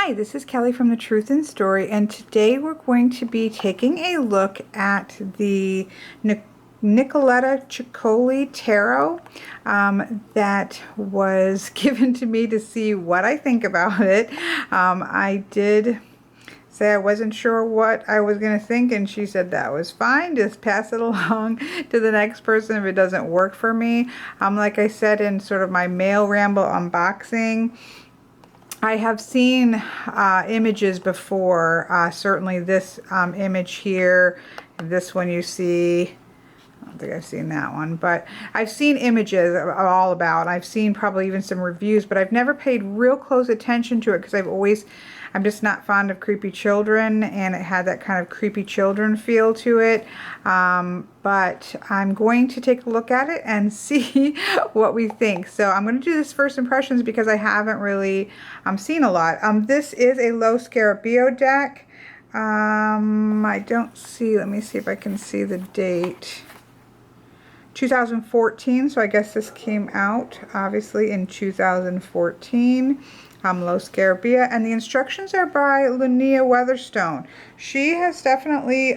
Hi, this is Kelly from The Truth in Story, and today we're going to be taking a look at the Nicoletta Ceccoli Tarot that was given to me to see what I think about it. I did say I wasn't sure what I was going to think, and she said that was fine. Just pass it along to the next person if it doesn't work for me. Like I said in sort of my mail ramble unboxing, I have seen images before, certainly this image here, this one you see. I don't think I've seen that one, but I've seen images all about. I've seen probably even some reviews, but I've never paid real close attention to it because I'm just not fond of creepy children, and it had that kind of creepy children feel to it. But I'm going to take a look at it and see what we think. So I'm going to do this first impressions because I haven't really seen a lot. This is a low Scarabeo deck. I don't see, let me see if I can see the date. 2014, so I guess this came out obviously in 2014. Low Scarabea, and the instructions are by Linnea Weatherstone. She has definitely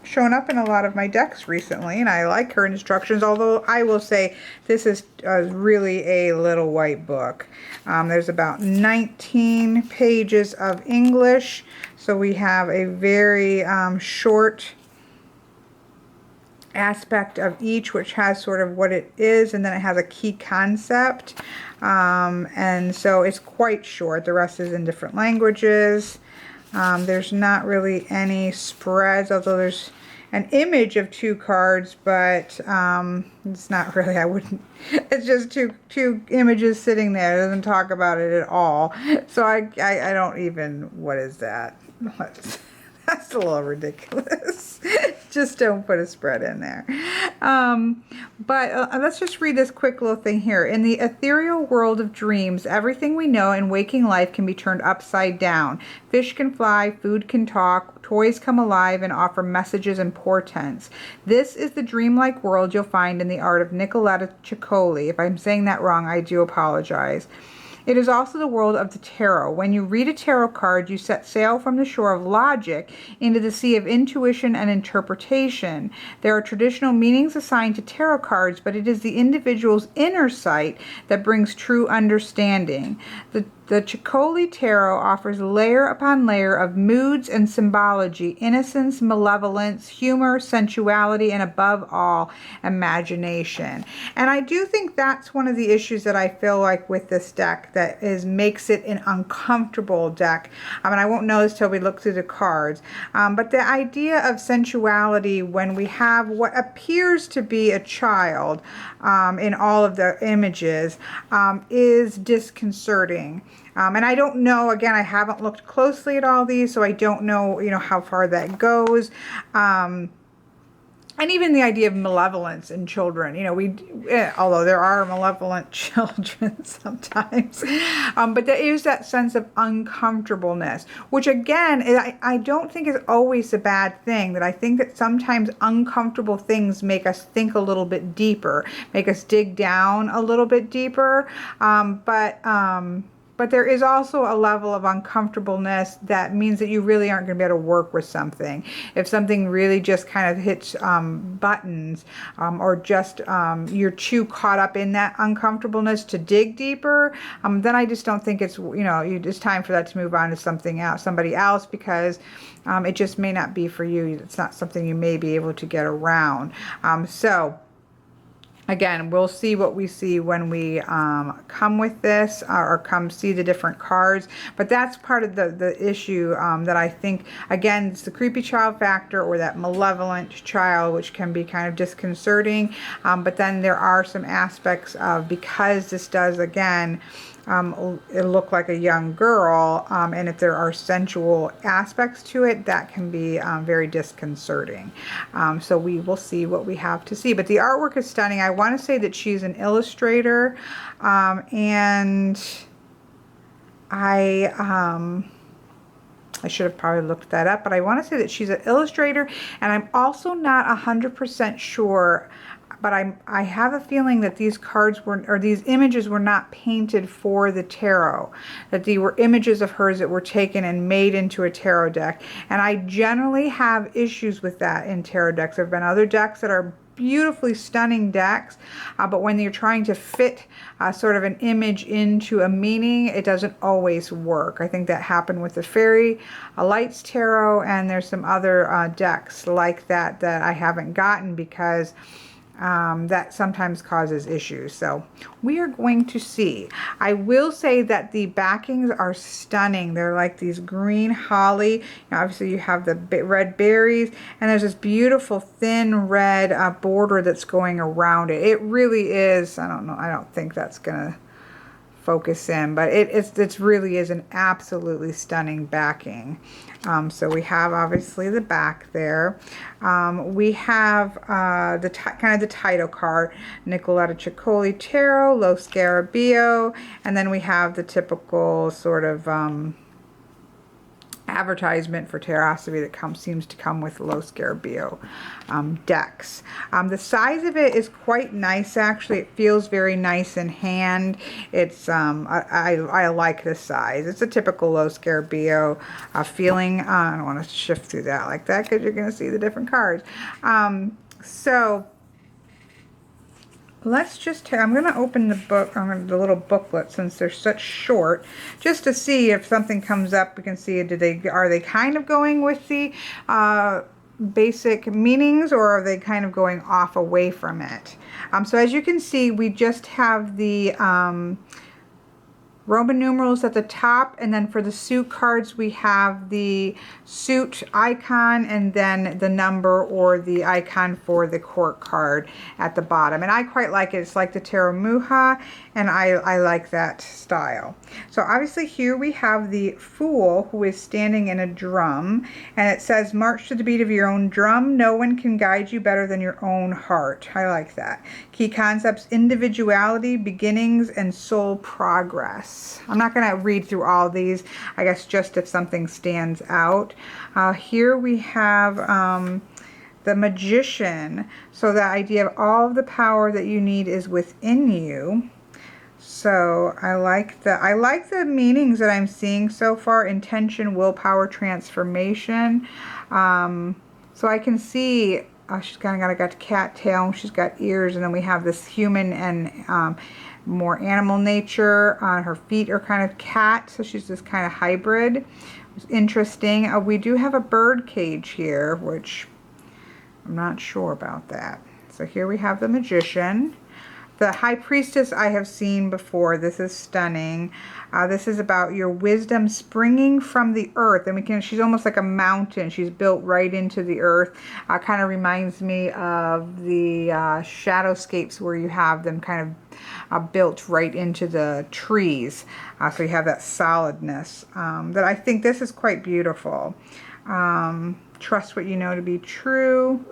shown up in a lot of my decks recently, and I like her instructions, although I will say this is really a little white book. There's about 19 pages of English, so we have a very short aspect of each, which has sort of what it is, and then it has a key concept, and so it's quite short. The rest is in different languages. There's not really any spreads, although there's an image of two cards, but it's not really, I wouldn't, it's just two images sitting there. It doesn't talk about it at all, so I don't even, what is that? That's a little ridiculous. Just don't put a spread in there. But let's just read this quick little thing here. In the ethereal world of dreams, everything we know in waking life can be turned upside down. Fish can fly, food can talk, toys come alive and offer messages and portents. This is the dreamlike world you'll find in the art of Nicoletta Ceccoli. If I'm saying that wrong, I do apologize. It is also the world of the tarot. When you read a tarot card, you set sail from the shore of logic into the sea of intuition and interpretation. There are traditional meanings assigned to tarot cards, but it is the individual's inner sight that brings true understanding. The Ceccoli Tarot offers layer upon layer of moods and symbology, innocence, malevolence, humor, sensuality, and above all, imagination. And I do think that's one of the issues that I feel like with this deck that makes it an uncomfortable deck. I won't know this till we look through the cards. But the idea of sensuality when we have what appears to be a child in all of the images is disconcerting. And I don't know, again, I haven't looked closely at all these, so I don't know, how far that goes. And even the idea of malevolence in children, although there are malevolent children sometimes, but there is that sense of uncomfortableness, which again, I don't think is always a bad thing. That I think that sometimes uncomfortable things make us think a little bit deeper, make us dig down a little bit deeper, but there is also a level of uncomfortableness that means that you really aren't going to be able to work with something. If something really just kind of hits buttons, or just you're too caught up in that uncomfortableness to dig deeper, then I just don't think it's, it's time for that to move on to something else, somebody else, because it just may not be for you. It's not something you may be able to get around. So again, we'll see what we see when we come with this, or come see the different cards. But that's part of the issue that I think, again, it's the creepy child factor, or that malevolent child, which can be kind of disconcerting. But then there are some aspects of, because this does, again, it look like a young girl, and if there are sensual aspects to it, that can be very disconcerting. So we will see what we have to see. But the artwork is stunning. I want to say that she's an illustrator, and I should have probably looked that up, but I want to say that she's an illustrator, and I'm also not 100% sure. but I have a feeling that these cards were, or these images were not painted for the tarot, that they were images of hers that were taken and made into a tarot deck. And I generally have issues with that in tarot decks. There have been other decks that are beautifully stunning decks, but when you're trying to fit sort of an image into a meaning, it doesn't always work. I think that happened with the Fairy Lights Tarot, and there's some other decks like that that I haven't gotten because that sometimes causes issues. So we are going to see. I will say that the backings are stunning. They're like these green holly. Obviously you have the red berries, and there's this beautiful thin red border that's going around it. It really is, I don't know, I don't think that's gonna focus in, but it really is an absolutely stunning backing. So we have obviously the back there. We have the kind of the title card, Nicoletta Ceccoli Tarot, Lo Scarabeo, and then we have the typical sort of advertisement for Tarosophy that seems to come with Lo Scarabeo decks. The size of it is quite nice, actually. It feels very nice in hand. It's I like this size. It's a typical Lo Scarabeo feeling. I don't want to shift through that like that because you're going to see the different cards. So let's just, I'm going to open the book, the little booklet, since they're such short, just to see if something comes up. We can see, are they kind of going with the basic meanings, or are they kind of going off away from it? So as you can see, we just have the Roman numerals at the top, and then for the suit cards we have the suit icon and then the number or the icon for the court card at the bottom. And I quite like it. It's like the Tarot Muha, and I like that style. So obviously here we have the Fool, who is standing in a drum, and it says, march to the beat of your own drum. No one can guide you better than your own heart. I like that. Key concepts: individuality, beginnings, and soul progress. I'm not going to read through all these, I guess just if something stands out. Here we have the Magician. So the idea of all of the power that you need is within you. So I like the meanings that I'm seeing so far: intention, willpower, transformation. So I can see she's kind of got a cat tail, she's got ears, and then we have this human and more animal nature. Her feet are kind of cat, so she's this kind of hybrid. It's interesting. We do have a bird cage here, which I'm not sure about that. So here we have the Magician. The High Priestess I have seen before. This is stunning. This is about your wisdom springing from the earth. And she's almost like a mountain. She's built right into the earth. Kind of reminds me of the shadowscapes where you have them kind of built right into the trees. So you have that solidness. That I think this is quite beautiful. Trust what you know to be true.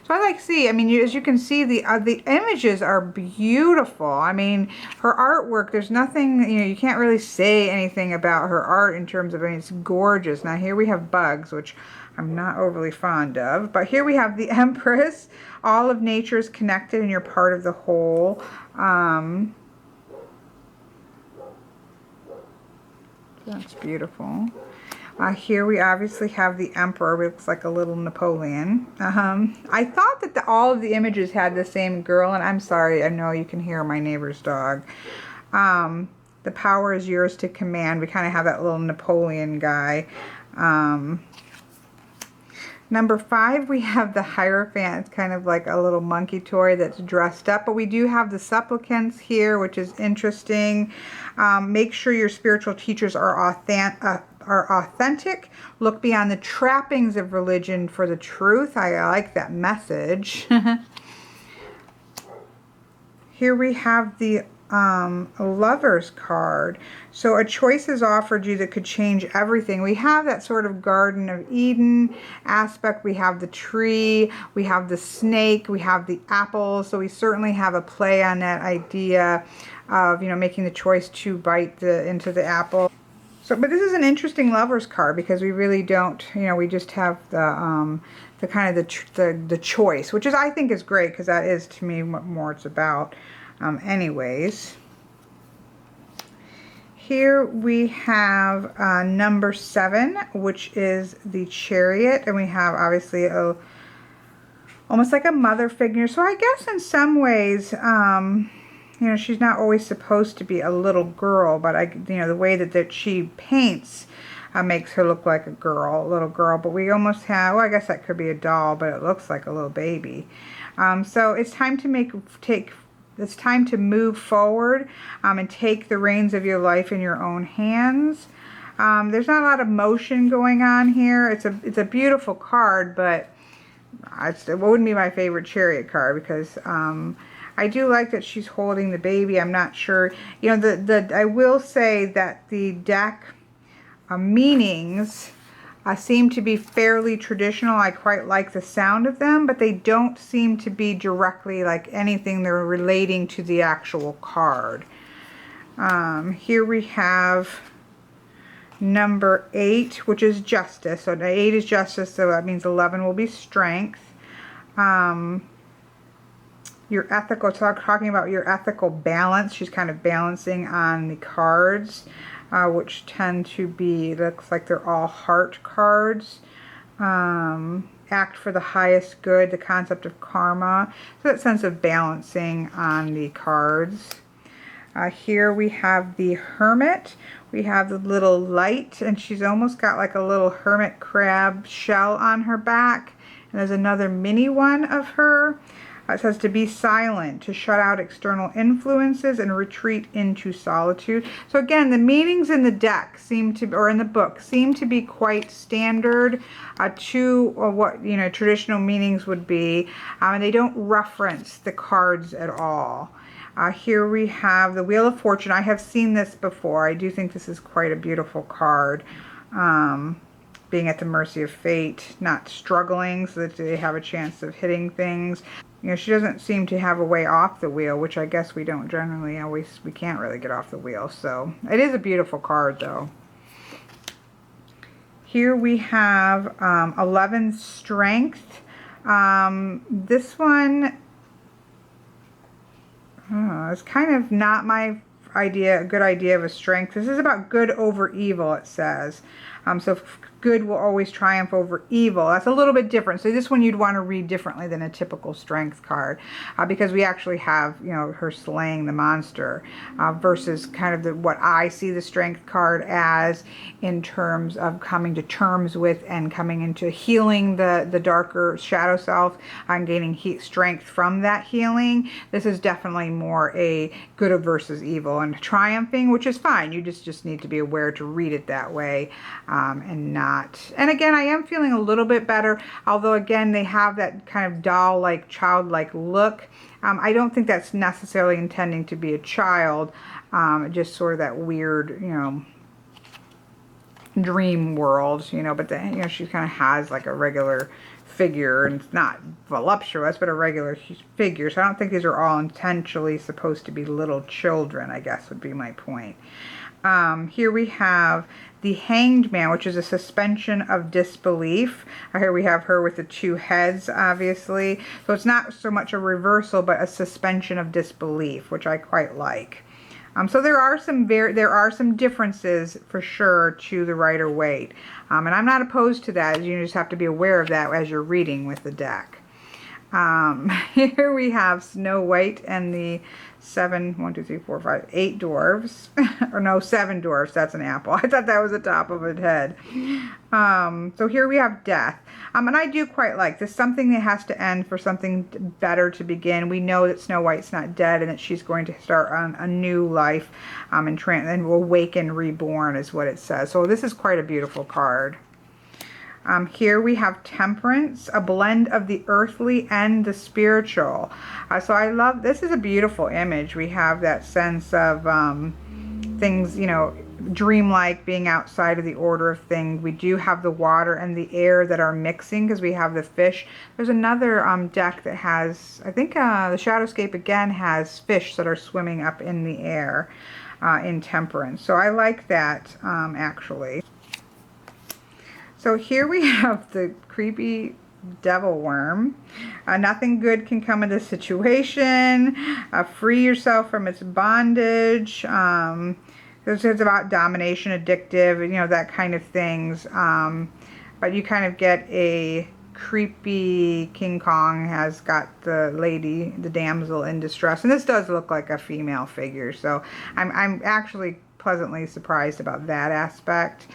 So I like to see, I mean, as you can see, the images are beautiful. I mean, her artwork, there's nothing, you can't really say anything about her art in terms of, I mean, it's gorgeous. Now here we have bugs, which I'm not overly fond of. But here we have the Empress. All of nature is connected and you're part of the whole. That's beautiful. Here we obviously have the Emperor, which looks like a little Napoleon. I thought that all of the images had the same girl, and I'm sorry, I know you can hear my neighbor's dog. The power is yours to command. We kind of have that little Napoleon guy. Number 5, we have the Hierophant. It's kind of like a little monkey toy that's dressed up. But we do have the supplicants here, which is interesting. Make sure your spiritual teachers are authentic. Look beyond the trappings of religion for the truth. I like that message. Here we have the Lover's card. So a choice is offered you that could change everything. We have that sort of Garden of Eden aspect. We have the tree, we have the snake, we have the apple. So we certainly have a play on that idea of, making the choice to bite into the apple. So, but this is an interesting Lovers card because we really don't, you know, we just have the kind of the choice, which is, I think, is great, because that is, to me, what more it's about. Anyways, here we have number 7, which is the Chariot, and we have obviously almost like a mother figure. So I guess in some ways, you know, she's not always supposed to be a little girl, but you know, the way that she paints makes her look like a little girl. But we almost have, well, I guess that could be a doll, but it looks like a little baby. So it's time to it's time to move forward and take the reins of your life in your own hands. There's not a lot of motion going on here. It's a beautiful card, but it wouldn't be my favorite Chariot card, because I do like that she's holding the baby. I'm not sure, you know, I will say that the deck meanings seem to be fairly traditional. I quite like the sound of them, but they don't seem to be directly like anything they're relating to the actual card. Here we have number 8, which is Justice. So 8 is Justice, so that means 11 will be Strength. Your ethical, talking about your ethical balance. She's kind of balancing on the cards, which tend to be, looks like they're all heart cards. Act for the highest good, the concept of karma. So that sense of balancing on the cards. Here we have the Hermit. We have the little light, and she's almost got like a little hermit crab shell on her back. And there's another mini one of her. It says to be silent, to shut out external influences and retreat into solitude. So again, the meanings in the deck seem to, or in the book, seem to be quite standard to what, you know, traditional meanings would be. And they don't reference the cards at all. Here we have the Wheel of Fortune. I have seen this before. I do think this is quite a beautiful card. Being at the mercy of fate, not struggling so that they have a chance of hitting things. You know, she doesn't seem to have a way off the wheel, which I guess we don't generally always, we can't really get off the wheel. So it is a beautiful card though. Here we have 11 Strength. This one is kind of not my good idea of a strength. This is about good over evil, it says. So good will always triumph over evil. That's a little bit different. So this one you'd want to read differently than a typical strength card, because we actually have, you know, her slaying the monster, versus kind of what I see the strength card as, in terms of coming to terms with and coming into healing the darker shadow self and gaining strength from that healing. This is definitely more a good versus evil and triumphing, which is fine. You just need to be aware to read it that way, and not. And again, I am feeling a little bit better, although again, they have that kind of doll-like, childlike look. I don't think that's necessarily intending to be a child, just sort of that weird, you know, dream world, you know, but then, you know, she kind of has like a regular figure, and it's not voluptuous, but a regular figure. So I don't think these are all intentionally supposed to be little children, I guess would be my point. Here we have the Hanged Man, which is a suspension of disbelief. Here we have her with the 2 heads, obviously. So it's not so much a reversal, but a suspension of disbelief, which I quite like. So there are some differences for sure to the Rider-Waite, and I'm not opposed to that. You just have to be aware of that as you're reading with the deck. Here we have Snow White and the 8 dwarves. Or no, 7 dwarves. That's an apple. I thought that was the top of a head. So here we have Death. And I do quite like this. Something that has to end for something better to begin. We know that Snow White's not dead and that she's going to start on a new life, and will awaken, reborn is what it says. So this is quite a beautiful card. Here we have Temperance, a blend of the earthly and the spiritual. So I love, this is a beautiful image. We have that sense of things, you know, dreamlike, being outside of the order of things. We do have the water and the air that are mixing, because we have the fish. There's another deck that has, I think the Shadowscape again has fish that are swimming up in the air. in Temperance. So I like that, actually. So here we have the creepy devil worm. Nothing good can come of this situation. Free yourself from its bondage. This is about domination, addictive, you know, that kind of things. But you kind of get a creepy King Kong has got the lady, the damsel in distress. And this does look like a female figure. So I'm actually pleasantly surprised about that aspect.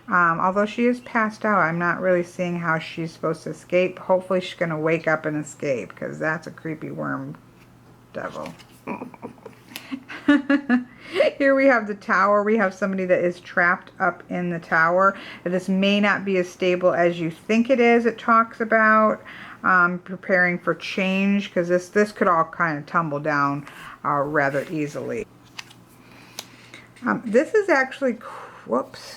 Although she is passed out, I'm not really seeing how she's supposed to escape. Hopefully she's going to wake up and escape, because that's a creepy worm devil. Here we have the tower. We have somebody that is trapped up in the tower. This may not be as stable as you think it is. It talks about preparing for change, because this could all kind of tumble down rather easily. This is actually... Whoops.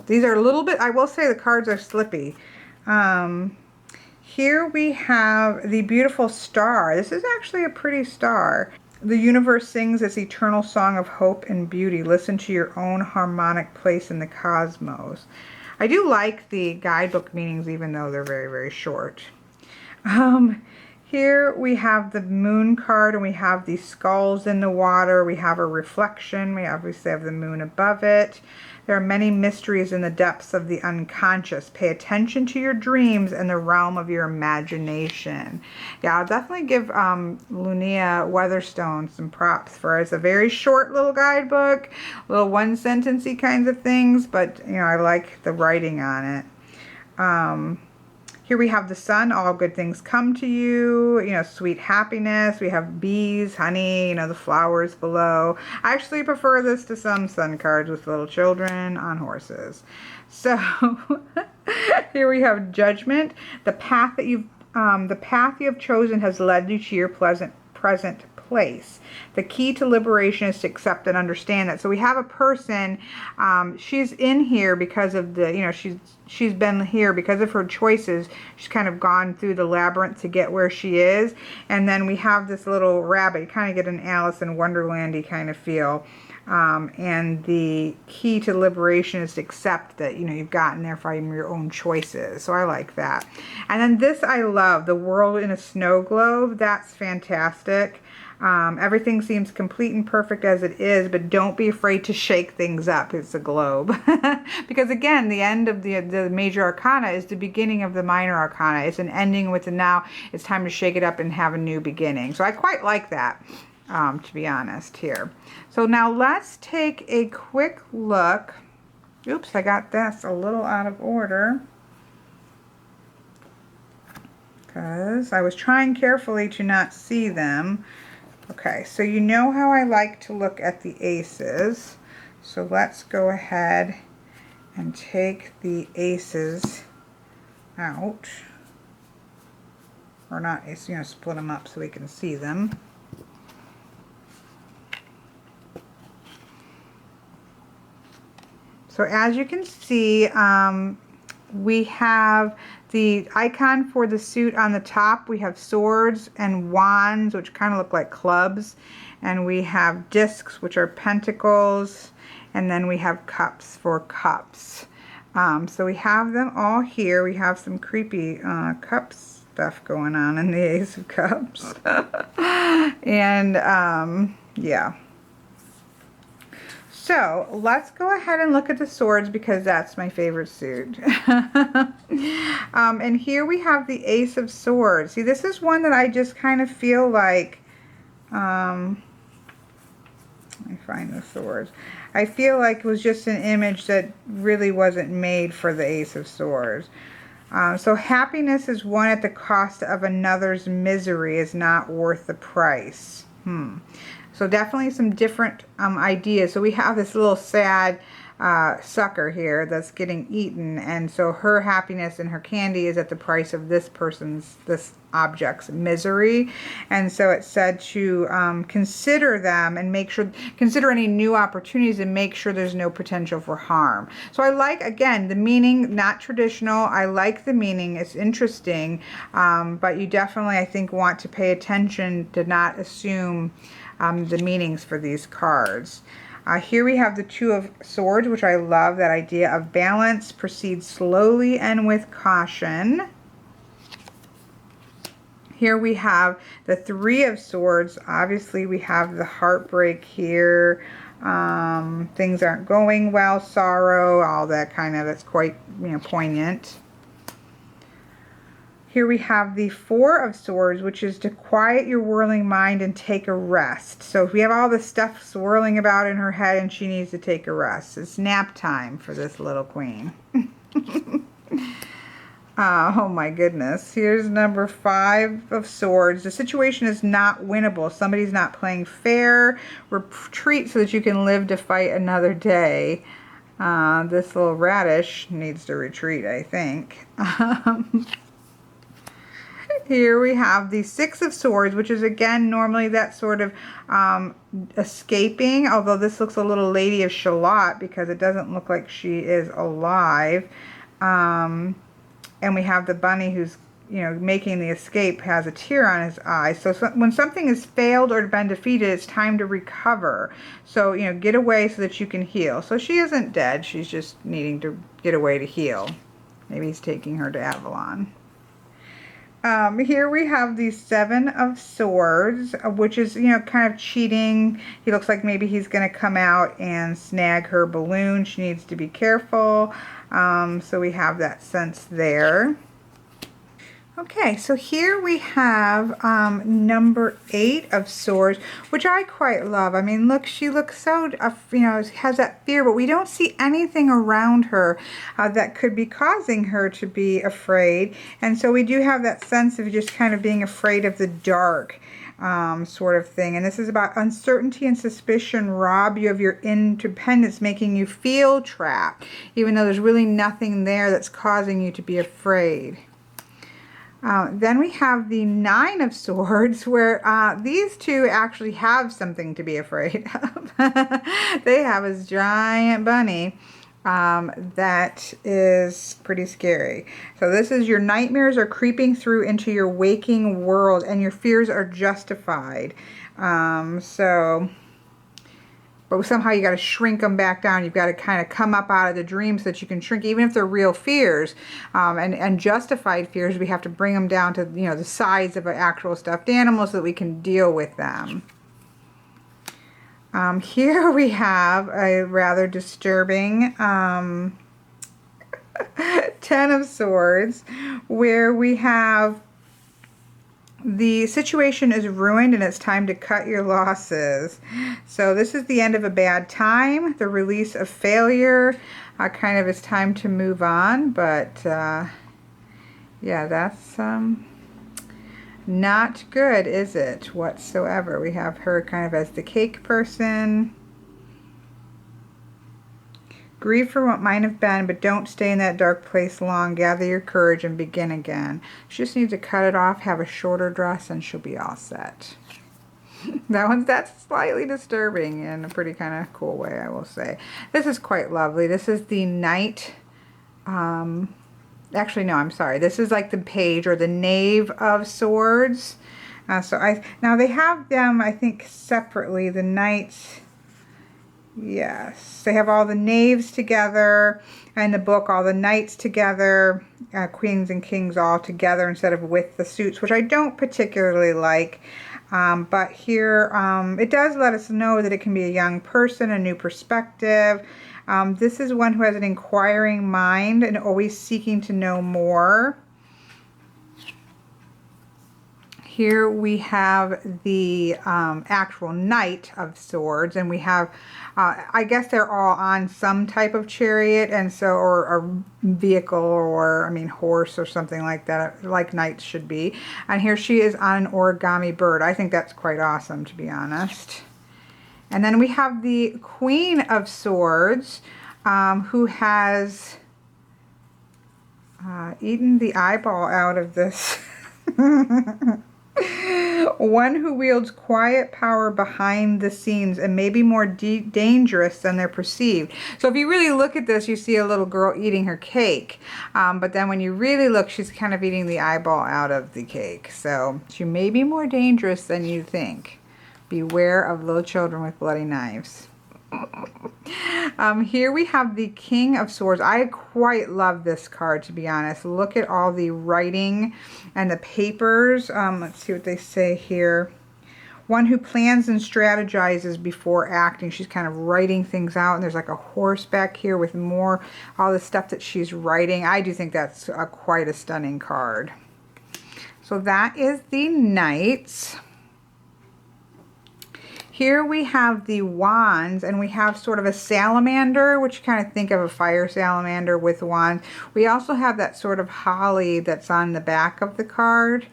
These are a little bit, I will say the cards are slippy. Here we have the beautiful star. This is actually a pretty star. The universe sings its eternal song of hope and beauty. Listen to your own harmonic place in the cosmos. I do like the guidebook meanings, even though they're very, very short. Here we have the moon card, and we have the skulls in the water. We have a reflection. We obviously have the moon above it. There are many mysteries in the depths of the unconscious. Pay attention to your dreams and the realm of your imagination. Yeah, I'll definitely give Lunia Weatherstone some props for it. It's a very short little guidebook, little one-sentence-y kinds of things, but you know, I like the writing on it. Here we have the sun, all good things come to you, you know, sweet happiness. We have bees, honey, you know, the flowers below. I actually prefer this to some sun cards with little children on horses. So here we have judgment. The path you have chosen has led you to your present place. The key to liberation is to accept and understand that. So we have a person, she's in here because of the, you know, she's been here because of her choices. She's kind of gone through the labyrinth to get where she is. And then we have this little rabbit. You kind of get an Alice in Wonderland-y kind of feel. And the key to liberation is to accept that, you know, you've gotten there from your own choices. So I like that. And then this I love, the world in a snow globe. That's fantastic. Everything seems complete and perfect as it is, but don't be afraid to shake things up. It's a globe. Because again, the end of the major arcana is the beginning of the minor arcana. It's an ending with the now. It's time to shake it up and have a new beginning. So I quite like that, to be honest, here. So now let's take a quick look. Oops, I got this a little out of order, because I was trying carefully to not see them. Okay, so you know how I like to look at the aces. So let's go ahead and take the aces out. Or not, you know, split them up so we can see them. So as you can see, we have the icon for the suit on the top. We have swords and wands, which kind of look like clubs. And we have discs, which are pentacles. And then we have cups for cups. So we have them all here. We have some creepy cups stuff going on in the Ace of Cups. And yeah. So let's go ahead and look at the swords, because that's my favorite suit. And here we have the Ace of Swords. See, this is one that I just kind of feel like, let me find the swords. I feel like it was just an image that really wasn't made for the Ace of Swords. So happiness is won at the cost of another's misery is not worth the price. So definitely some different ideas. So we have this little sad sucker here that's getting eaten, and so her happiness and her candy is at the price of this object's misery. And so it said to consider them and consider any new opportunities and make sure there's no potential for harm. So I like, again, the meaning, not traditional. I like the meaning. It's interesting, but you definitely, I think, want to pay attention to not assume the meanings for these cards. Here we have the Two of Swords, which I love, that idea of balance. Proceed slowly and with caution. Here we have the Three of Swords. Obviously, we have the heartbreak here. Things aren't going well, sorrow, all that kind of, that's quite, you know, poignant. Here we have the Four of Swords, which is to quiet your whirling mind and take a rest. So if we have all this stuff swirling about in her head and she needs to take a rest, it's nap time for this little queen. Oh my goodness. Here's number Five of Swords. The situation is not winnable. Somebody's not playing fair. Retreat so that you can live to fight another day. This little radish needs to retreat, I think. Here we have the Six of Swords, which is again normally that sort of escaping, although this looks a little Lady of Shalott because it doesn't look like she is alive. And we have the bunny who's, you know, making the escape, has a tear on his eye. So when something has failed or been defeated, it's time to recover. So, you know, get away so that you can heal. So she isn't dead. She's just needing to get away to heal. Maybe he's taking her to Avalon. Here we have the Seven of Swords, which is, you know, kind of cheating. He looks like maybe he's going to come out and snag her balloon. She needs to be careful. So we have that sense there. Okay, so here we have number 8 of Swords, which I quite love. I mean, look, she looks so, you know, has that fear, but we don't see anything around her that could be causing her to be afraid. And so we do have that sense of just kind of being afraid of the dark sort of thing. And this is about uncertainty and suspicion rob you of your independence, making you feel trapped, even though there's really nothing there that's causing you to be afraid. Then we have the Nine of Swords, where these two actually have something to be afraid of. They have a giant bunny that is pretty scary. So this is your nightmares are creeping through into your waking world and your fears are justified. But somehow you got to shrink them back down. You've got to kind of come up out of the dream so that you can shrink, even if they're real fears and justified fears. We have to bring them down to, you know, the size of an actual stuffed animal so that we can deal with them. Here we have a rather disturbing Ten of Swords, where we have the situation is ruined and it's time to cut your losses. So this is the end of a bad time, the release of failure. Kind of it's time to move on, but yeah, that's not good, is it, whatsoever? We have her kind of as the cake person. Grieve for what might have been, but don't stay in that dark place long. Gather your courage and begin again. She just needs to cut it off, have a shorter dress, and she'll be all set. That's slightly disturbing in a pretty kind of cool way, I will say. This is quite lovely. This is the Knight. Actually, no, I'm sorry. This is like the Page or the Knave of Swords. Now they have them, I think, separately. The Knights. Yes, they have all the knaves together, and the book, all the knights together, queens and kings all together instead of with the suits, which I don't particularly like. But here, it does let us know that it can be a young person, a new perspective. This is one who has an inquiring mind and always seeking to know more. Here we have the actual Knight of Swords, and we have, I guess they're all on some type of chariot, and so, or vehicle, or, I mean, horse or something like that, like knights should be. And here she is on an origami bird. I think that's quite awesome, to be honest. And then we have the Queen of Swords, who has eaten the eyeball out of this. One who wields quiet power behind the scenes and may be more dangerous than they're perceived. So if you really look at this, you see a little girl eating her cake. But then when you really look, she's kind of eating the eyeball out of the cake. So she may be more dangerous than you think. Beware of little children with bloody knives. Here we have the King of Swords. I quite love this card, to be honest. Look at all the writing and the papers. Let's see what they say here. One who plans and strategizes before acting. She's kind of writing things out, and there's like a horse back here with more, all the stuff that she's writing. I do think that's quite a stunning card. So that is the Knights. Here we have the Wands, and we have sort of a salamander, which you kind of think of a fire salamander with wands. We also have that sort of holly that's on the back of the card.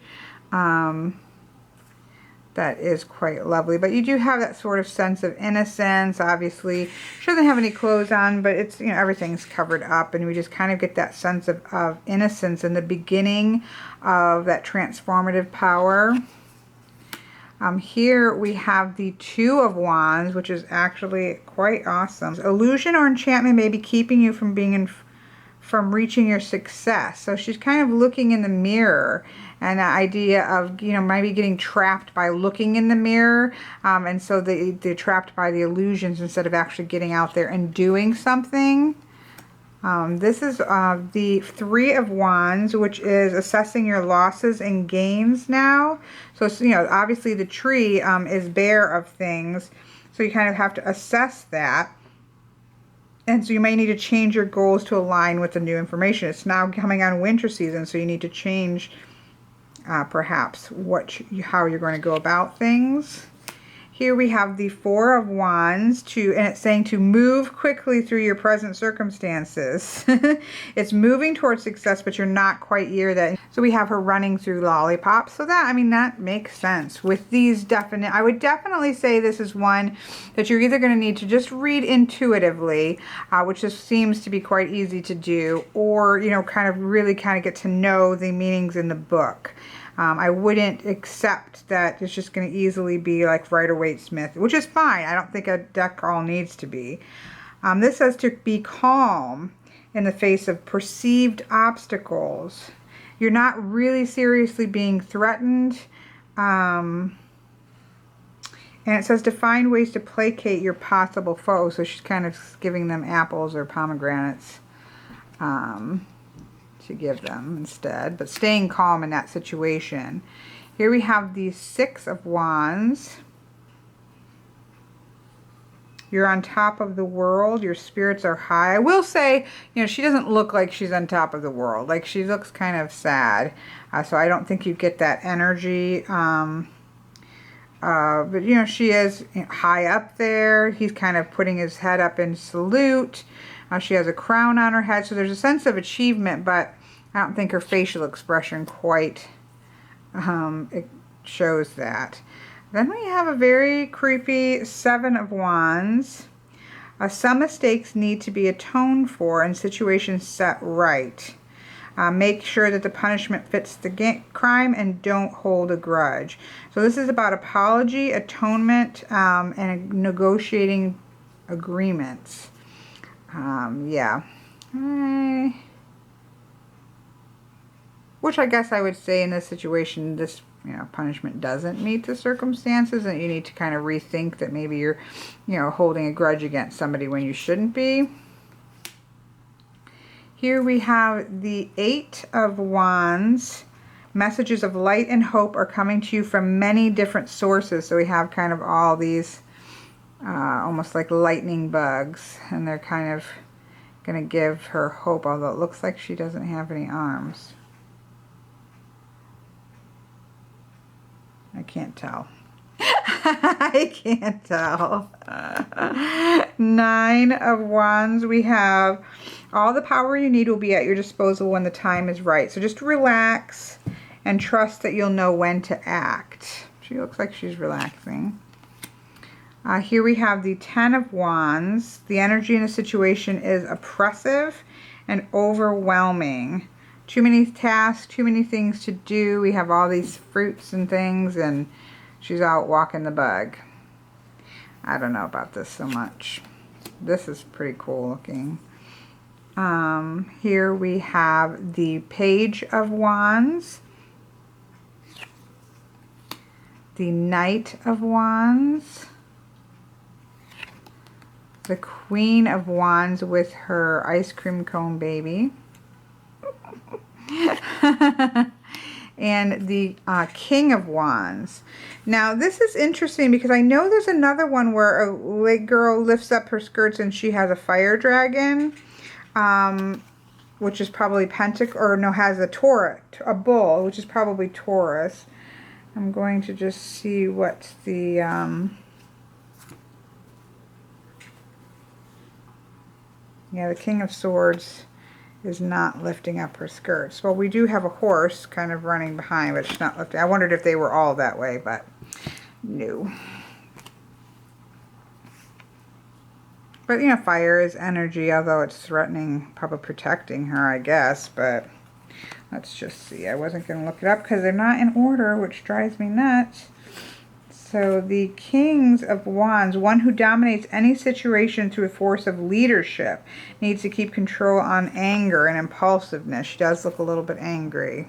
That is quite lovely. But you do have that sort of sense of innocence. Obviously, she doesn't have any clothes on, but it's, you know, everything's covered up, and we just kind of get that sense of innocence in the beginning of that transformative power. Here we have the Two of Wands, which is actually quite awesome. Illusion or enchantment may be keeping you from from reaching your success. So she's kind of looking in the mirror, and the idea of, you know, maybe getting trapped by looking in the mirror, and so they're trapped by the illusions instead of actually getting out there and doing something. This is the Three of Wands, which is assessing your losses and gains now. So, you know, obviously the tree is bare of things, so you kind of have to assess that. And so you may need to change your goals to align with the new information. It's now coming on winter season, so you need to change perhaps how you're going to go about things. Here we have the Four of Wands, and it's saying to move quickly through your present circumstances. It's moving towards success, but you're not quite near that. So we have her running through lollipops. So that, I mean, that makes sense. With these I would definitely say this is one that you're either going to need to just read intuitively, which just seems to be quite easy to do, or, you know, kind of really kind of get to know the meanings in the book. I wouldn't accept that it's just going to easily be like Rider-Waite-Smith, which is fine. I don't think a deck all needs to be. This says to be calm in the face of perceived obstacles. You're not really seriously being threatened. And it says to find ways to placate your possible foes. So she's kind of giving them apples or pomegranates. To give them instead, but staying calm in that situation. Here we have the Six of Wands. You're on top of the world. Your spirits are high. I will say, you know, she doesn't look like she's on top of the world. Like, she looks kind of sad. So I don't think you get that energy. But, you know, she is high up there. He's kind of putting his head up in salute. She has a crown on her head, so there's a sense of achievement, but I don't think her facial expression quite it shows that. Then we have a very creepy Seven of Wands. Some mistakes need to be atoned for and situations set right. Make sure that the punishment fits the crime and don't hold a grudge. So this is about apology, atonement, and negotiating agreements. Yeah. Which I guess I would say in this situation, this, you know, punishment doesn't meet the circumstances, and you need to kind of rethink that maybe you're, you know, holding a grudge against somebody when you shouldn't be. Here we have the Eight of Wands. Messages of light and hope are coming to you from many different sources. So we have kind of all these almost like lightning bugs, and they're kind of going to give her hope, although it looks like she doesn't have any arms. I can't tell. I can't tell. Nine of Wands. We have all the power you need will be at your disposal when the time is right. So just relax and trust that you'll know when to act. She looks like she's relaxing. Here we have the Ten of Wands. The energy in the situation is oppressive and overwhelming. Too many tasks, too many things to do. We have all these fruits and things, and she's out walking the bug. I don't know about this so much. This is pretty cool looking. Here we have the Page of Wands. The Knight of Wands. The Queen of Wands with her ice cream cone baby. And the King of Wands. Now, this is interesting because I know there's another one where a girl lifts up her skirts and she has a fire dragon, which is probably Pentacle, or no, has a bull, which is probably Taurus. I'm going to just see what the... yeah, the King of Swords is not lifting up her skirts. Well, we do have a horse kind of running behind, but she's not lifting. I wondered if they were all that way, but no. But, you know, fire is energy, although it's threatening, probably protecting her, I guess. But let's just see. I wasn't going to look it up because they're not in order, which drives me nuts. So the Kings of Wands, one who dominates any situation through a force of leadership, needs to keep control on anger and impulsiveness. She does look a little bit angry.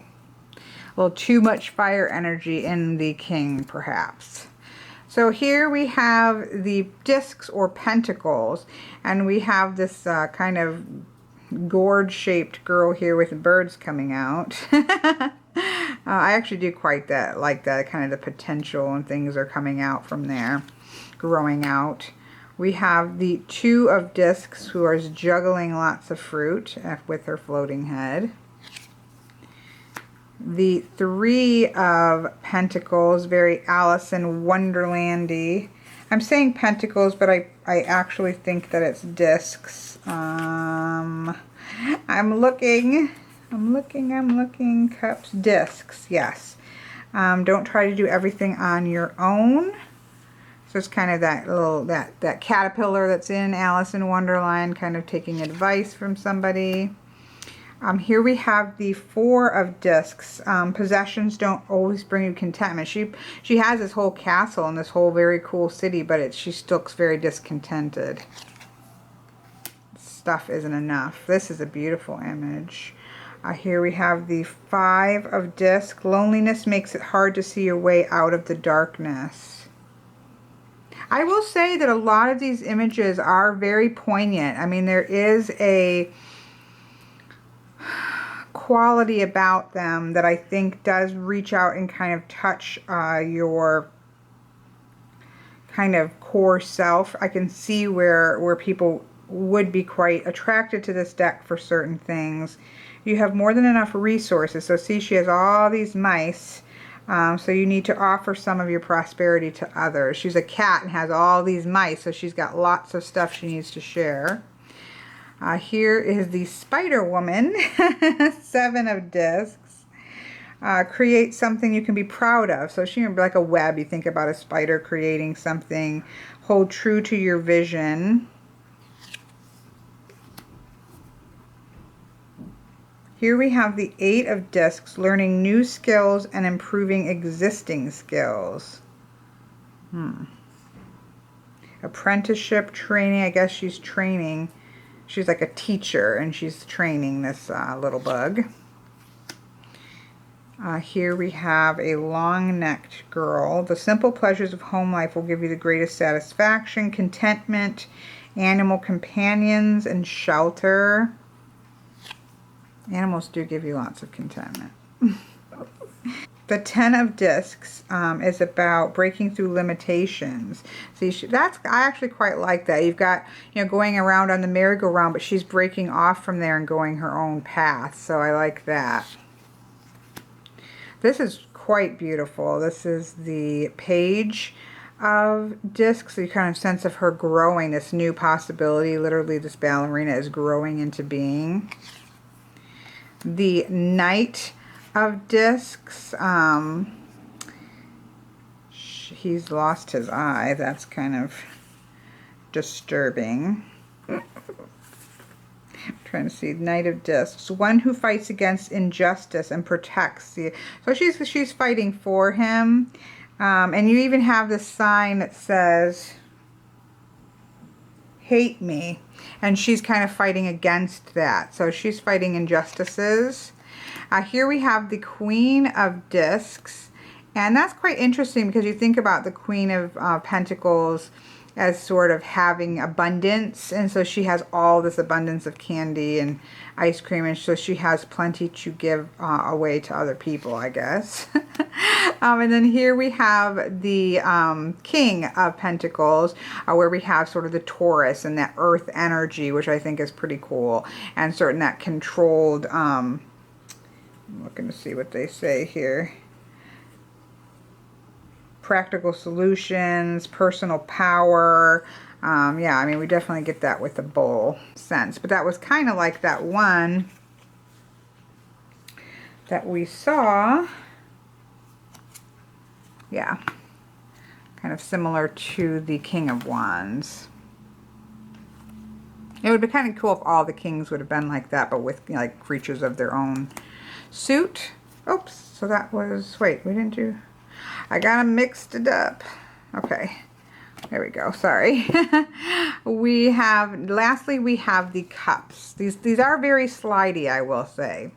A little too much fire energy in the King, perhaps. So here we have the discs or pentacles, and we have this kind of gourd-shaped girl here with birds coming out. I actually do quite like that, kind of the potential and things are coming out from there, growing out. We have the Two of Discs, who is juggling lots of fruit with her floating head. The Three of Pentacles, very Alice in Wonderland-y. I'm saying pentacles, but I actually think that it's discs. I'm looking, cups, discs, yes. Don't try to do everything on your own. So it's kind of that little, that caterpillar that's in Alice in Wonderland, kind of taking advice from somebody. Here we have the Four of Discs. Possessions don't always bring you contentment. She has this whole castle and this whole very cool city, but she still looks very discontented. Stuff isn't enough. This is a beautiful image. Here we have the Five of Discs. Loneliness makes it hard to see your way out of the darkness. I will say that a lot of these images are very poignant. I mean, there is a quality about them that I think does reach out and kind of touch your kind of core self. I can see where people would be quite attracted to this deck for certain things. You have more than enough resources. So see, she has all these mice. So you need to offer some of your prosperity to others. She's a cat and has all these mice, so she's got lots of stuff she needs to share. Here is the Spider Woman, Seven of Discs. Create something you can be proud of. So she can be like a web. You think about a spider creating something. Hold true to your vision. Here we have the Eight of Discs, learning new skills and improving existing skills. Apprenticeship, training. I guess she's training. She's like a teacher, and she's training this little bug. Here we have a long-necked girl. The simple pleasures of home life will give you the greatest satisfaction, contentment, animal companions, and shelter. Animals do give you lots of contentment. The Ten of Discs is about breaking through limitations. See, I actually quite like that. You've got, you know, going around on the merry-go-round, but she's breaking off from there and going her own path. So I like that. This is quite beautiful. This is the Page of Discs. So you kind of sense of her growing, this new possibility. Literally, this ballerina is growing into being. The Knight of Discs. He's lost his eye. That's kind of disturbing. I'm trying to see. Knight of Discs. One who fights against injustice and protects the... So she's fighting for him. And you even have this sign that says, hate me. And she's kind of fighting against that. So she's fighting injustices. Here we have the Queen of Discs. And that's quite interesting because you think about the Queen of Pentacles as sort of having abundance, and so she has all this abundance of candy and ice cream, and so she has plenty to give away to other people, I guess. And then here we have the King of Pentacles, where we have sort of the Taurus and that earth energy, which I think is pretty cool, and sort of that controlled, I'm looking to see what they say here. Practical solutions, personal power. Yeah, I mean, we definitely get that with the bull sense. But that was kind of like that one that we saw. Yeah, kind of similar to the King of Wands. It would be kind of cool if all the kings would have been like that, but with, you know, like creatures of their own suit. Oops, so that was, wait, we didn't do... I got them mixed it up. Okay, there we go. Sorry. We have, lastly, we have the cups. These are very slidey, I will say.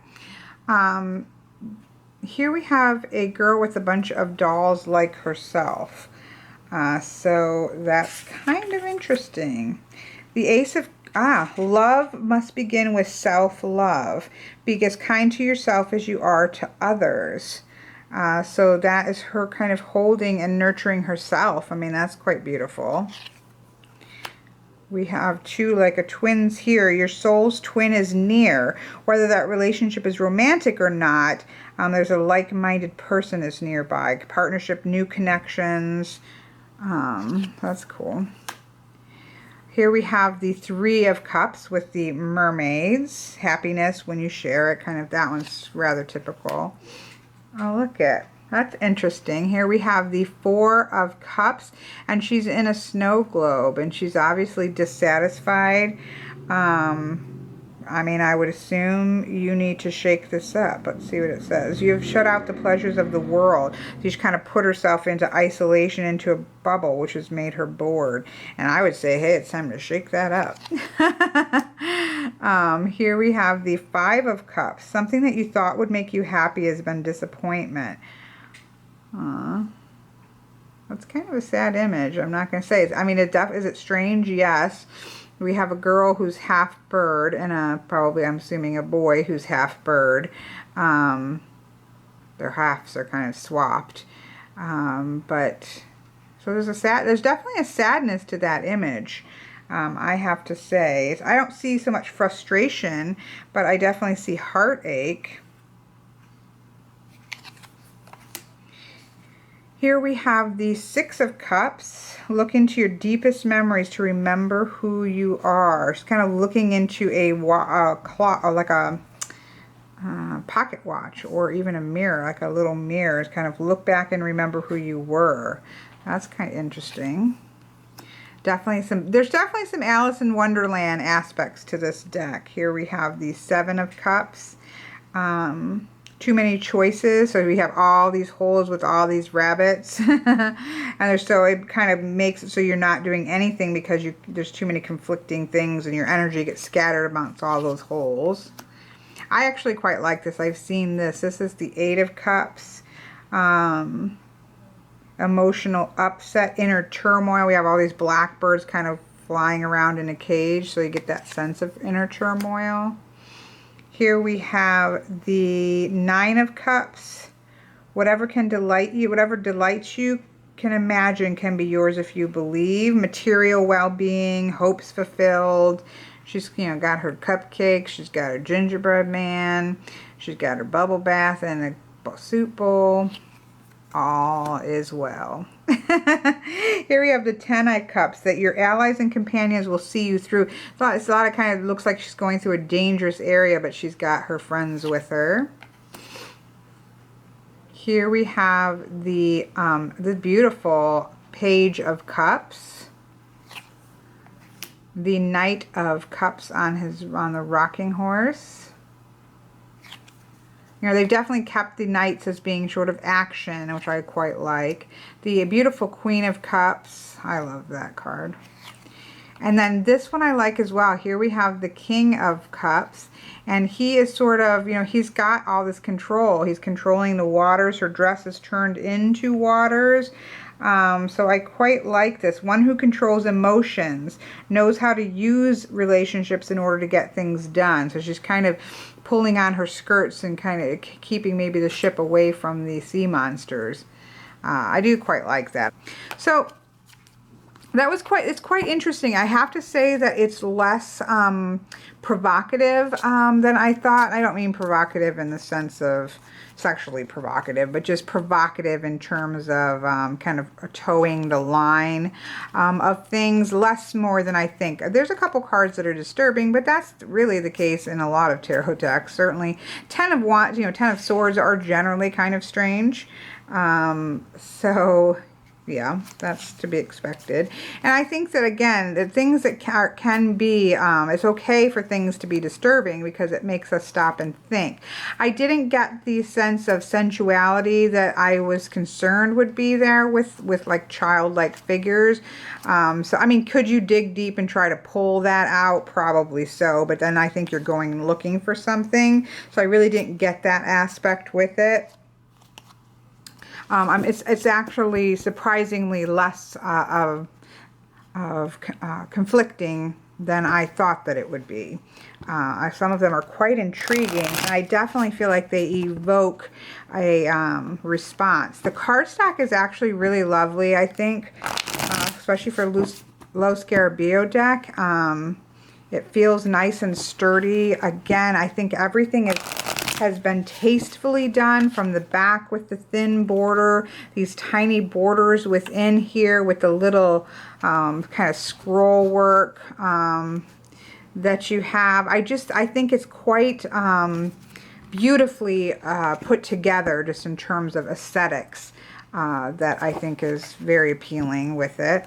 Here we have a girl with a bunch of dolls like herself. So that's kind of interesting. The Ace of love must begin with self-love. Be as kind to yourself as you are to others. So that is her kind of holding and nurturing herself. I mean, that's quite beautiful. We have two, like a twins here. Your soul's twin is near. Whether that relationship is romantic or not, there's a like-minded person is nearby. Partnership, new connections. That's cool. Here we have the Three of Cups with the mermaids. Happiness when you share it. Kind of, that one's rather typical. Oh, look at, that's interesting. Here we have the Four of Cups, and she's in a snow globe, and she's obviously dissatisfied. I mean, I would assume you need to shake this up. Let's see what it says. You have shut out the pleasures of the world. She's kind of put herself into isolation, into a bubble, which has made her bored. And I would say, hey, it's time to shake that up. Here we have the Five of Cups. Something that you thought would make you happy has been disappointment. That's kind of a sad image. I'm not going to say. I mean, is it strange? Yes. We have a girl who's half bird and probably, I'm assuming, a boy who's half bird. Their halves are kind of swapped. But so there's definitely a sadness to that image. I have to say, I don't see so much frustration, but I definitely see heartache. Here we have the Six of Cups. Look into your deepest memories to remember who you are. It's kind of looking into a clock, or like a pocket watch, or even a mirror, like a little mirror. It's kind of look back and remember who you were. That's kind of interesting. There's definitely some Alice in Wonderland aspects to this deck. Here we have the Seven of Cups. Too many choices, so we have all these holes with all these rabbits. And so it kind of makes it so you're not doing anything because there's too many conflicting things and your energy gets scattered amongst all those holes. I actually quite like this. I've seen this. This is the Eight of Cups. Emotional upset, inner turmoil. We have all these blackbirds kind of flying around in a cage, so you get that sense of inner turmoil. Here we have the Nine of Cups. Whatever can delight you, whatever delights you can imagine can be yours if you believe. Material well-being, hopes fulfilled. She's, you know, got her cupcakes. She's got her gingerbread man. She's got her bubble bath and a soup bowl. All is well. Here we have the Ten of Cups, that your allies and companions will see you through. It's a lot of kind of looks like she's going through a dangerous area, but she's got her friends with her. Here we have the beautiful Page of Cups. The Knight of Cups on the rocking horse. You know, they've definitely kept the knights as being sort of action, which I quite like. The beautiful Queen of Cups. I love that card. And then this one I like as well. Here we have the King of Cups. And he is sort of, you know, he's got all this control. He's controlling the waters. Her dress is turned into waters. So I quite like this. One who controls emotions, knows how to use relationships in order to get things done. So she's kind of pulling on her skirts and kind of keeping maybe the ship away from the sea monsters. I do quite like that. So that was it's quite interesting. I have to say that it's less provocative than I thought. I don't mean provocative in the sense of sexually provocative, but just provocative in terms of kind of towing the line of things, less more than I think. There's a couple cards that are disturbing, but that's really the case in a lot of tarot decks. Certainly 10 of Wands, 10 of Swords are generally kind of strange. So yeah, that's to be expected. And I think that, again, the things that can be, it's okay for things to be disturbing because it makes us stop and think. I didn't get the sense of sensuality that I was concerned would be there with like childlike figures. So, I mean, could you dig deep and try to pull that out? Probably so, but then I think you're going looking for something. So I really didn't get that aspect with it. It's actually surprisingly less of conflicting than I thought that it would be. Some of them are quite intriguing, and I definitely feel like they evoke a response. The cardstock is actually really lovely, I think, especially for low Scarabeo deck. It feels nice and sturdy. Again, I think everything has been tastefully done from the back with the thin border, these tiny borders within here with the little kind of scroll work that you have. I think it's quite beautifully put together just in terms of aesthetics that I think is very appealing with it.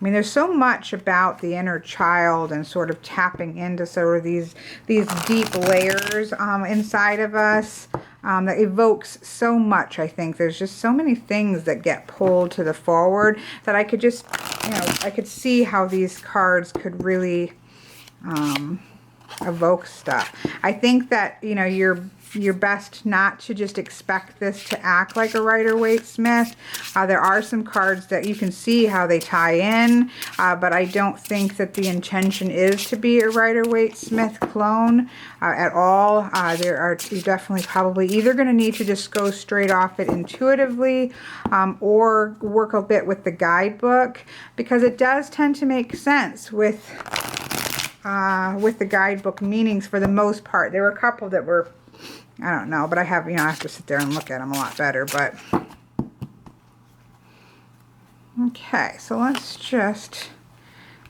I mean, there's so much about the inner child and sort of tapping into sort of these deep layers inside of us that evokes so much, I think. There's just so many things that get pulled to the forward that I could just, I could see how these cards could really evoke stuff. I think that, you're best not to just expect this to act like a Rider-Waite-Smith. There are some cards that you can see how they tie in, but I don't think that the intention is to be a Rider-Waite-Smith clone at all. You're definitely probably either going to need to just go straight off it intuitively or work a bit with the guidebook, because it does tend to make sense with the guidebook meanings for the most part. There were a couple that were, I don't know, but I have, I have to sit there and look at them a lot better, but okay, so let's just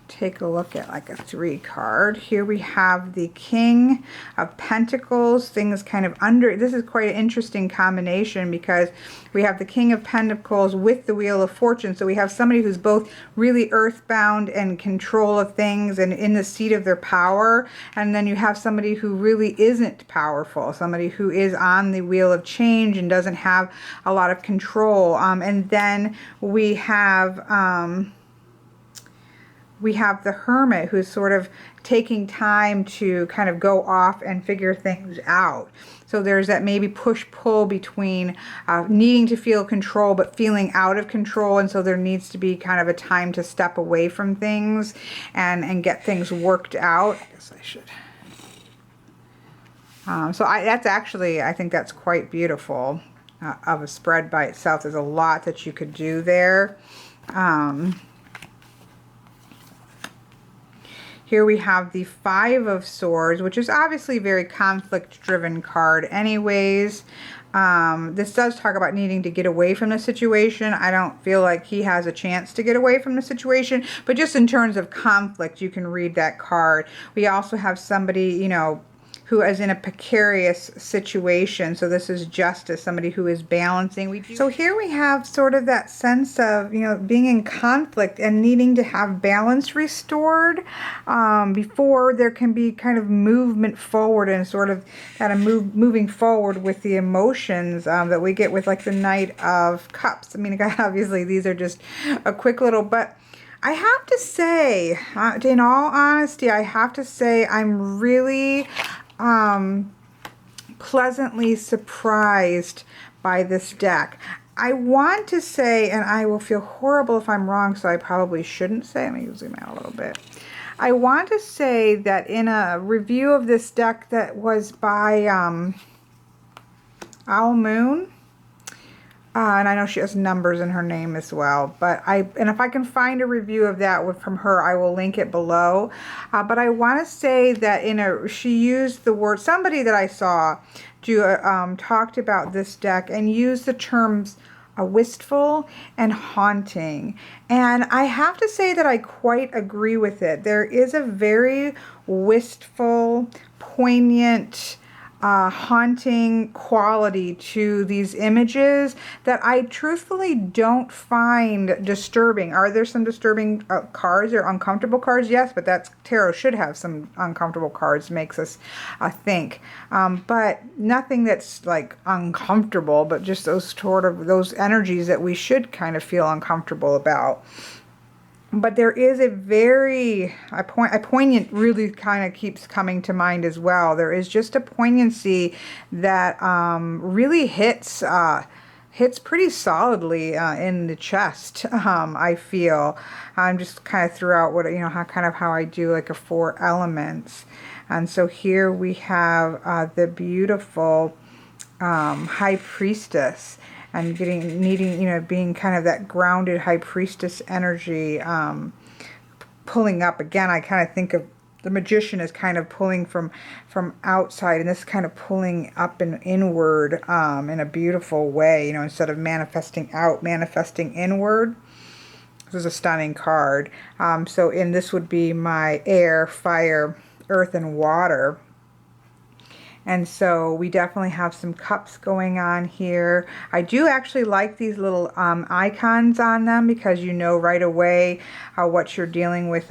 take a look at like a 3 card. Here we have the King of Pentacles. Things kind of under, this is quite an interesting combination because we have the King of Pentacles with the Wheel of Fortune. So we have somebody who's both really earthbound and control of things and in the seat of their power. And then you have somebody who really isn't powerful, somebody who is on the wheel of change and doesn't have a lot of control. And then we have the Hermit, who's sort of taking time to kind of go off and figure things out. So there's that maybe push-pull between needing to feel control but feeling out of control, and so there needs to be kind of a time to step away from things and get things worked out. I guess I should. That's actually, I think that's quite beautiful of a spread by itself. There's a lot that you could do there. Here we have the 5 of Swords, which is obviously a very conflict-driven card anyways. This does talk about needing to get away from the situation. I don't feel like he has a chance to get away from the situation, but just in terms of conflict, you can read that card. We also have somebody, who is in a precarious situation. So this is Justice, somebody who is balancing. So here we have sort of that sense of, being in conflict and needing to have balance restored before there can be kind of movement forward and sort of kind of moving forward with the emotions that we get with like the Knight of Cups. I mean, obviously these are just a quick little, but I have to say, in all honesty, I have to say I'm really pleasantly surprised by this deck. I want to say, and I will feel horrible if I'm wrong, so I probably shouldn't say, let me zoom out a little bit. I want to say that in a review of this deck that was by Owl Moon, and I know she has numbers in her name as well, but if I can find a review of that from her, I will link it below. But I want to say that she used the word, somebody that I saw talked about this deck and used the terms wistful and haunting. And I have to say that I quite agree with it. There is a very wistful, poignant, haunting quality to these images that I truthfully don't find disturbing. Are there some disturbing cards or uncomfortable cards? Yes, but tarot should have some uncomfortable cards, makes us think. But nothing that's like uncomfortable, but just those energies that we should kind of feel uncomfortable about. But there is a poignant really kind of keeps coming to mind as well. There is just a poignancy that really hits pretty solidly in the chest. I feel. I'm just kind of throughout how I do like a 4 elements, and so here we have the beautiful High Priestess. And being kind of that grounded High Priestess energy, pulling up. Again, I kind of think of the Magician as kind of pulling from outside, and this kind of pulling up and inward in a beautiful way, instead of manifesting out, manifesting inward. This is a stunning card. So this would be my air, fire, earth, and water. And so we definitely have some cups going on here. I do actually like these little icons on them, because you know right away what you're dealing with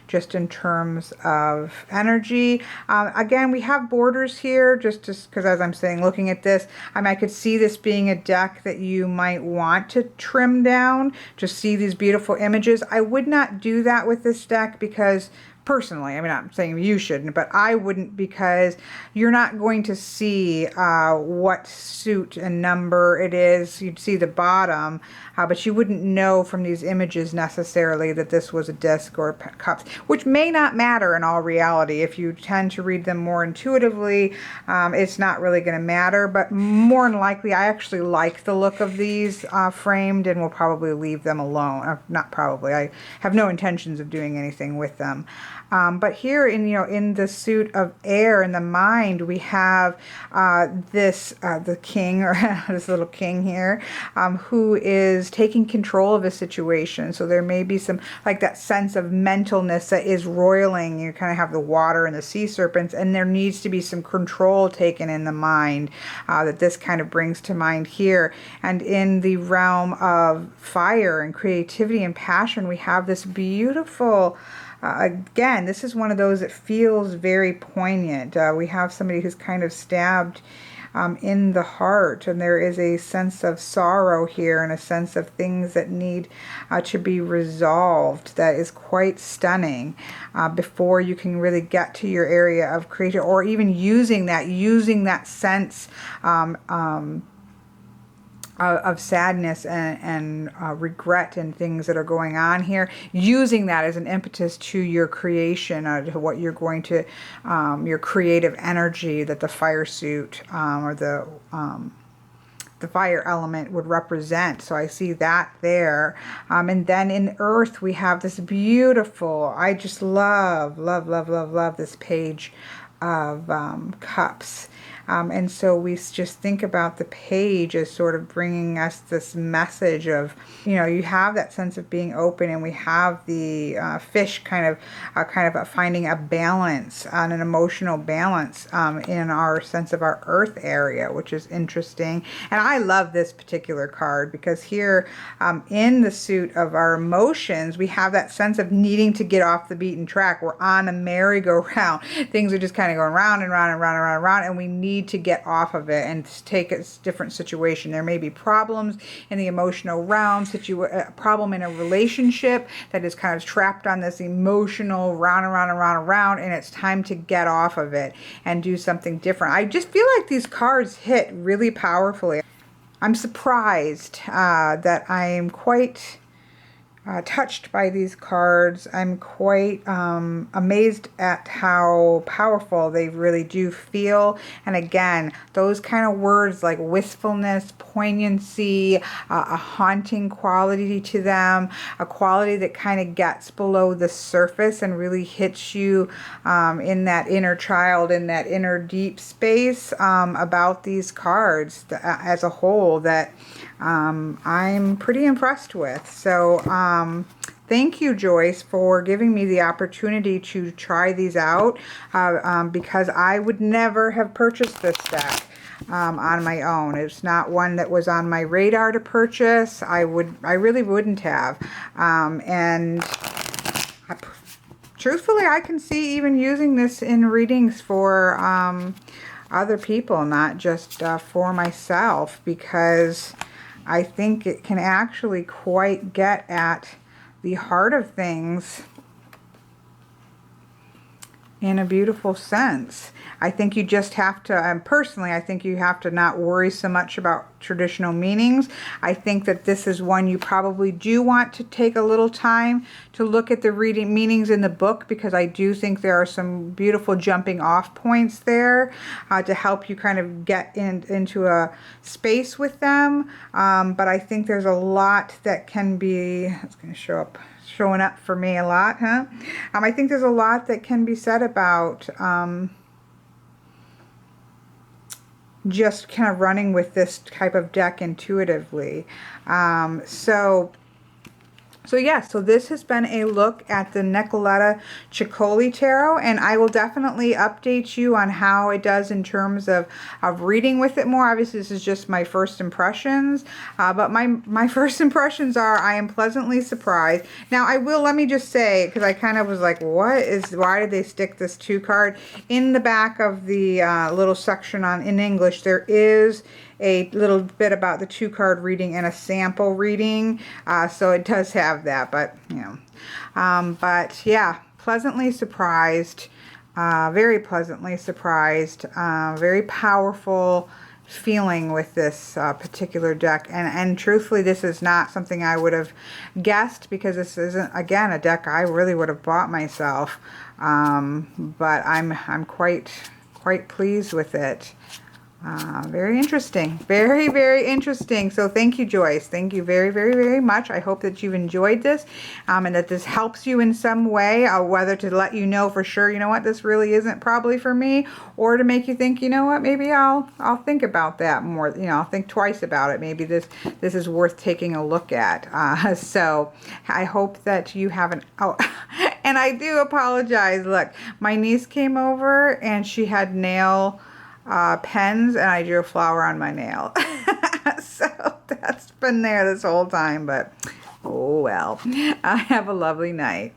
just in terms of energy. Again, we have borders here, just because, as I'm saying, looking at this, I could see this being a deck that you might want to trim down to see these beautiful images. I would not do that with this deck, because personally, I'm not saying you shouldn't, but I wouldn't, because you're not going to see what suit and number it is. You'd see the bottom, but you wouldn't know from these images necessarily that this was a disc or cups, which may not matter in all reality. If you tend to read them more intuitively, it's not really going to matter, but more than likely, I actually like the look of these framed, and will probably leave them alone. Not probably, I have no intentions of doing anything with them. But here in the suit of air, in the mind, we have the king, or this little king here, who is taking control of a situation. So there may be some, like, that sense of mentalness that is roiling. You kind of have the water and the sea serpents, and there needs to be some control taken in the mind, that this kind of brings to mind here. And in the realm of fire and creativity and passion, we have this beautiful, again, this is one of those that feels very poignant. We have somebody who's kind of stabbed in the heart, and there is a sense of sorrow here, and a sense of things that need to be resolved. That is quite stunning before you can really get to your area of creative, or even using that sense of sadness and regret and things that are going on here, using that as an impetus to your creation, to what you're going to, your creative energy that the fire suit or the fire element would represent. So I see that there. And then in earth, we have this beautiful, I just love this page of cups. And so we just think about the page as sort of bringing us this message of, you have that sense of being open, and we have the fish kind of finding a balance, an emotional balance in our sense of our earth area, which is interesting. And I love this particular card, because here in the suit of our emotions, we have that sense of needing to get off the beaten track. We're on a merry-go-round. Things are just kind of going round and round and round and round and round, and we need need to get off of it and take a different situation. There may be problems in the emotional realm, a problem in a relationship that is kind of trapped on this emotional round and round and round and round, and it's time to get off of it and do something different. I just feel like these cards hit really powerfully. I'm surprised that I am quite touched by these cards. I'm quite amazed at how powerful they really do feel. And again, those kind of words like wistfulness, poignancy, a haunting quality to them, a quality that kind of gets below the surface and really hits you in that inner child, in that inner deep space about these cards as a whole, that I'm pretty impressed with. So thank you, Joyce, for giving me the opportunity to try these out because I would never have purchased this deck on my own. It's not one that was on my radar to purchase. I really wouldn't have. Truthfully, I can see even using this in readings for other people, not just for myself, because I think it can actually quite get at the heart of things in a beautiful sense. I think you just have to, personally, I think you have to not worry so much about traditional meanings. I think that this is one you probably do want to take a little time to look at the reading meanings in the book, because I do think there are some beautiful jumping off points there to help you kind of get into a space with them. But I think there's a lot that can be, it's going to showing up for me a lot, huh? I think there's a lot that can be said about just kind of running with this type of deck intuitively. So this has been a look at the Nicoletta Ceccoli Tarot, and I will definitely update you on how it does in terms of reading with it more. Obviously, this is just my first impressions, but my first impressions are I am pleasantly surprised. Now, let me just say, because I kind of was like, why did they stick this 2 card? In the back of the little section in English, there is a little bit about the 2 card reading and a sample reading, so it does have that, but but yeah, pleasantly surprised, very pleasantly surprised, very powerful feeling with this particular deck, and truthfully, this is not something I would have guessed, because this isn't, again, a deck I really would have bought myself, but I'm quite pleased with it. Very interesting. Very, very interesting. So thank you, Joyce. Thank you very, very, very much. I hope that you've enjoyed this and that this helps you in some way, whether to let you know for sure, you know what, this really isn't probably for me, or to make you think, you know what, maybe I'll think about that more. I'll think twice about it. Maybe this is worth taking a look at. So I hope that you haven't. Oh, and I do apologize. Look, my niece came over and she had nail pens, and I drew a flower on my nail. So that's been there this whole time, but oh well. Have a lovely night.